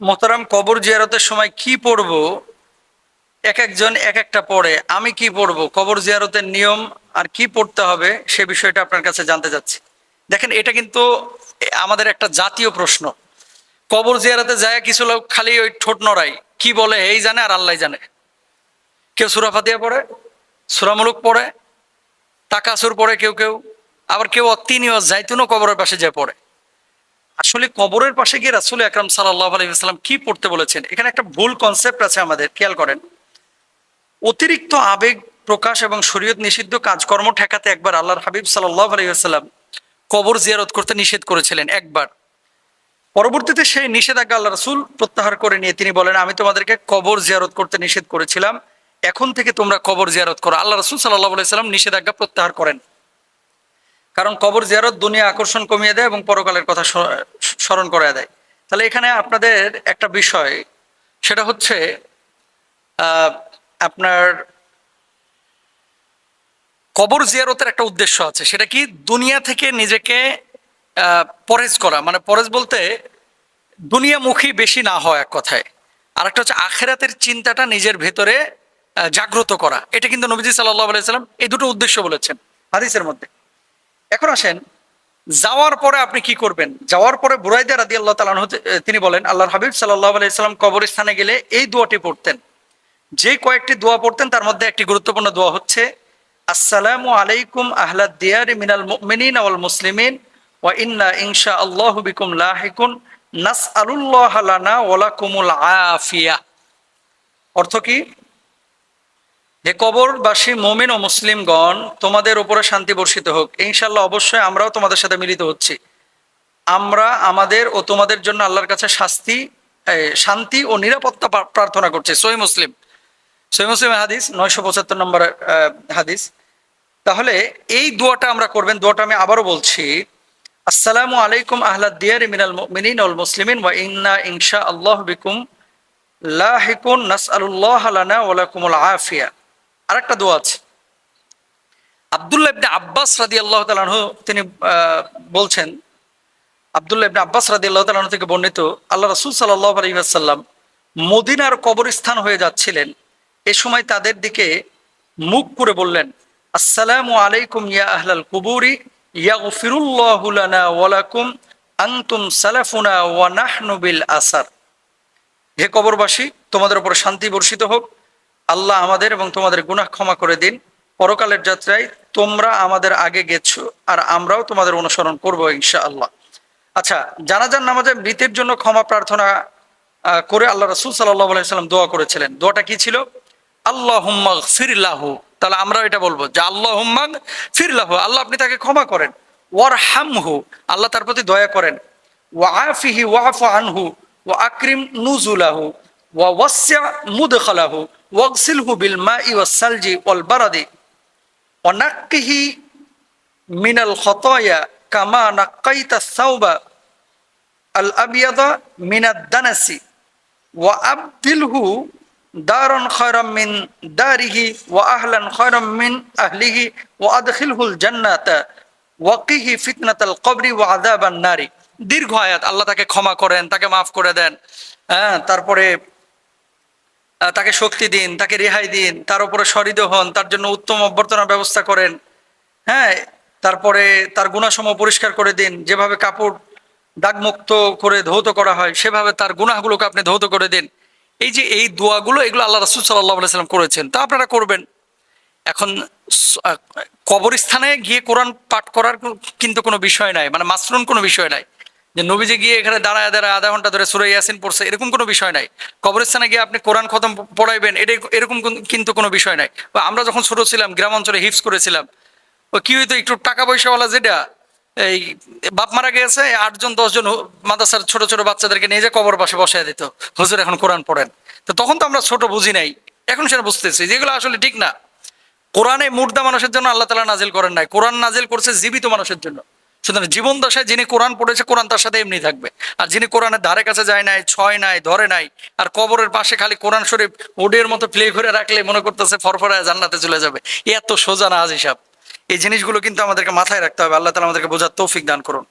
মোহতারাম, কবর জিয়ারতের সময় কি পড়ব? এক একজন এক একটা পড়ে। আমি কি পড়ব? কবর জিয়ারতের নিয়ম আর কি পড়তে হবে সে বিষয়টা আপনার কাছে জানতে চাচ্ছি। দেখেন, এটা কিন্তু আমাদের একটা জাতীয় প্রশ্ন। কবর জিয়ারতে যায় কিছু লোক খালি ওই ঠোঁট নড়াই, কি বলে এই জানে আর আল্লাহ জানে। কেউ সূরা ফাতিহা পড়ে, সূরা মুলুক পড়ে, তাকাসুর পড়ে, কেউ কেউ আবার কেউ অত্তিনীয় জাইতুনও কবরের পাশে যায় পড়ে। আসলে কবরের পাশে গিয়ে রাসূল আকরাম সাল্লাল্লাহু আলাইহি ওয়াসাল্লাম কি পড়তে বলেছেন, এখানে একটা ভুল কনসেপ্ট আছে আমাদের, খেয়াল করেন। অতিরিক্ত আবেগ প্রকাশ এবং শরীয়ত নিষিদ্ধ কাজকর্ম ঠেকাতে একবার আল্লাহর হাবিব সাল্লাল্লাহু আলাইহি ওয়াসাল্লাম কবর জিয়ারত করতে নিষেধ করেছিলেন একবার। পরবর্তীতে সেই নিষেধাজ্ঞা আল্লাহ রাসূল প্রত্যাহার করে নিয়ে তিনি বলেন, আমি তোমাদেরকে কবর জিয়ারত করতে নিষেধ করেছিলাম, এখন থেকে তোমরা কবর জিয়ারত করো। আল্লাহ রাসূল সাল্লাল্লাহু আলাইহি ওয়াসাল্লাম নিষেধাজ্ঞা প্রত্যাহার করেন। কারণ কবর জিয়ারত দুনিয়া আকর্ষণ কমিয়ে দেয় এবং পরকালের কথা স্মরণ করায় দেয়। তাহলে এখানে আপনাদের একটা বিষয়, সেটা হচ্ছে আপনার কবর জিয়ারতের একটা উদ্দেশ্য আছে। সেটা কি? দুনিয়া থেকে নিজেকে পরেজ করা, মানে পরেজ বলতে দুনিয়ামুখী বেশি না হয় এক কথায়। আর একটা হচ্ছে আখেরাতের চিন্তাটা নিজের ভেতরে জাগ্রত করা। এটা কিন্তু নবীজি সাল্লাল্লাহু আলাইহি সাল্লাম এই দুটো উদ্দেশ্য বলেছেন হাদিসের মধ্যে। এখন আসেন, যাওয়ার পরে আপনি কি করবেন? যাওয়ার পরে বুরাইদা রাদিয়াল্লাহু তাআলা আনহু তিনি বলেন, আল্লাহর হাবিব সাল্লাল্লাহু আলাইহি সাল্লাম কবরস্থানে গেলে এই দোয়াটি পড়তেন। যে কয়েকটি দোয়া পড়তেন তার মধ্যে একটি গুরুত্বপূর্ণ দোয়া হচ্ছে, আসসালামু আলাইকুম আহলাদ দিয়ারি মিনাল মুমিনিনা ওয়াল মুসলিমিন ওয়া ইন্না ইনশাআল্লাহু বিকুম লাহিকুন নাসআলুল্লাহ লানা ওয়া লাকুমুল আফিয়া। অর্থ কি? হে কবরবাসী মুমিন ও মুসলিমগণ, তোমাদের উপরে শান্তি বর্ষিত হোক। ইনশাআল্লাহ, অবশ্যই আমরাও তোমাদের সাথে মিলিত হচ্ছি। আমরা আমাদের ও তোমাদের জন্য আল্লাহর কাছে শান্তি ও নিরাপত্তা প্রার্থনা করছি। সহিহ মুসলিম, সহিহ মুসলিমের হাদিস, 975 নম্বর হাদিস। তাহলে এই দোয়াটা আমরা করবেন। দোয়াটা আমি আবারও বলছি, আসসালামু আলাইকুম আহলাদ দিয়ারি মিনাল মুমিনিন ওয়াল মুসলিমিন ওয়া ইন্না ইনশাআল্লাহু বিকুম লাহিকুন নাসআলুল্লাহ লানা ওয়া লাকুমুল আফিয়া। আরেকটা দোয়া আছে, আব্দুল্লাহ ইবনে আব্বাস রাদিয়াল্লাহু তাআলা আনহু তিনি বলছেন, আব্দুল্লাহ ইবনে আব্বাস রাদিয়াল্লাহু তাআলা আনহু থেকে বর্ণিত, আল্লাহ রাসূল সাল্লাল্লাহু আলাইহি ওয়াসাল্লাম মদিনার কবরস্থান হয়ে যাচ্ছিলেন। এ সময় তাদের দিকে মুখ করে বললেন, আসসালামু আলাইকুম ইয়া আহলাল কুবুরি ইয়াগফিরুল্লাহু লানা ওয়া লাকুম আনতুম সালাফুনা ওয়া নাহনু বিল আসার। হে কবরবাসী, তোমাদের উপর শান্তি বর্ষিত হোক। আল্লাহ আমাদের এবং তোমাদের গুনাহ ক্ষমা করে দিন। পরকালের যাত্রায় তোমরা আমাদের আগে গেছো আর আমরাও তোমাদের অনুসরণ করবো ইনশাআল্লাহ। আচ্ছা, জানাজার নামাজে মৃতের জন্য ক্ষমা প্রার্থনা করে আল্লাহ রাসূল সাল্লাল্লাহু আলাইহি ওয়াসাল্লাম দোয়া করেছিলেন। দোয়াটা কি ছিল? আল্লাহুম্মা গফির লাহু। তাহলে আমরা এটা বলবো যে আল্লাহুম্মা গফির লাহু, আল্লাহ আপনি তাকে ক্ষমা করেন। ওয়ারহামহু, আল্লাহ তার প্রতি দয়া করেন। ওয়াআফিহি ওয়াফু আনহু ওয়া আকরিম নুজুলাহু ওয়া ওয়াসসি' মুদখালাহু ওয়াগসিলহু বিল মাই ওয়াস সালজি ওয়াল বারাদি ওয়া নাক্কিহি মিনাল খতায়া কামা নাক্কাইতা সাওবা আল আবিয়াদা মিনাদ দানাসি ওয়া আবদিলহু দারন খায়রাম মিন দারিহি ওয়া আহলান খায়রাম মিন আহলিহি ওয়া আদখিলহুল জান্নাতা ওয়াকিহি ফিতনাতাল কবরি ওয়া আযাবান নারি। দীর্ঘ আয়াত। আল্লাহ তাকে ক্ষমা করেন, তাকে মাফ করে দেন, তারপরে তাকে শক্তি দিন, তাকে রেহাই দিন, তার উপরে সহৃদয় হন, তার জন্য উত্তম অভ্যর্থনার ব্যবস্থা করেন। হ্যাঁ, তারপরে তার গুনাহসমূহ পরিষ্কার করে দিন। যেভাবে কাপড় দাগমুক্ত করে ধৌত করা হয় সেভাবে তার গুনাহগুলোকে আপনি ধৌত করে দিন। এই যে এই দোয়াগুলো, এগুলো আল্লাহ রাসূল সাল্লাল্লাহু আলাইহি ওয়াসাল্লাম করেছেন, তা আপনারা করবেন। এখন কবরস্থানে গিয়ে কোরআন পাঠ করার কিন্তু কোনো বিষয় নাই, মানে মাসনুন কোনো বিষয় নাই যে নবীজি গিয়ে এখানে দাঁড়ায় দাঁড়ায় আধা ঘন্টা ধরে সূরা ইয়াসিন পড়ছে, এরকম কোনো বিষয় নাই। কবরস্থানে গিয়ে আপনি কোরআন খতম পড়াইবেন, এরকম কিন্তু কোনো বিষয় নাই। আমরা যখন ছোট ছিলাম গ্রাম অঞ্চলে হিফজ করেছিলাম, ও কি হইতো, একটু টাকা পয়সাওয়ালা যেটা, এই বাপ মারা গেছে 8 জন 10 জন মাদ্রাসার ছোট ছোট বাচ্চাদেরকে নিয়ে যে কবর পাশে বসায় দিত, হুজুর এখন কোরআন পড়েন। তো তখন তো আমরা ছোট, বুঝি নাই, এখন সেটা বুঝতেছি যেগুলো আসলে ঠিক না। কোরআনে মুর্দা মানুষের জন্য আল্লাহ তাআলা নাজিল করেন নাই, কোরআন নাজিল করছে জীবিত মানুষের জন্য। সুতরাং জীবন দশায় যিনি কোরআন পড়েছে, কোরআন তার সাথে এমনি থাকবে। আর যিনি কোরআনের ধারে কাছে যায় নাই, ছয় নাই, ধরে নাই, আর কবরের পাশে খালি কোরআন শরীফ ওডের মতো প্লে করে রাখলে মনে করতেছে ফরফরায় জান্নাতে চলে যাবে, এত সোজা না হিসাব। এই জিনিসগুলো কিন্তু আমাদেরকে মাথায় রাখতে হবে। আল্লাহ তাআলা আমাদেরকে বোঝার তৌফিক দান করুন।